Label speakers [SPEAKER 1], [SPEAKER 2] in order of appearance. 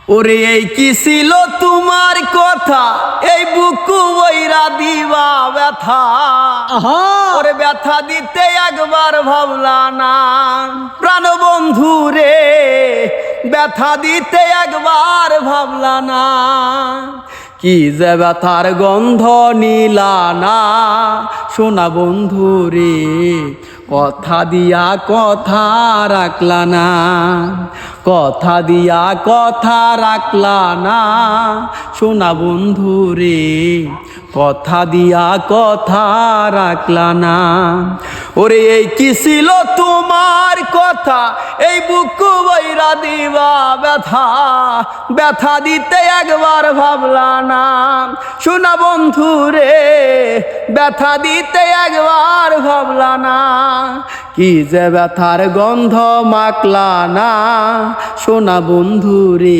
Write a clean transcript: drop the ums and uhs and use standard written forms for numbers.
[SPEAKER 1] ওরে এই কি ছিল তোমার কথা, এই বুকু বইরা দিবা ব্যথা। ওরে ব্যথা দিতে একবার ভাবলা না প্রাণ বন্ধু রে, ব্যথা দিতে একবার ভাবলা না। কি যে ব্যথার গন্ধ নিলা না সোনা বন্ধু রে, কথা দিয়া কথা রাখলা না, কথা দিয়া কথা রাখলা না সোনা বন্ধু রে, কথা দিয়া কথা রাখলা না। ওরে এই কি ছিল তোমার কথা, এই বুকু বইরা দিবা ব্যথা, ব্যথা দিতে একবার ভাবলা না সোনা বন্ধু রে, ব্যথা দিতে একবার ভাবলা না। কি যে ব্যথার গন্ধ মাখলা না সোনা বন্ধু রে।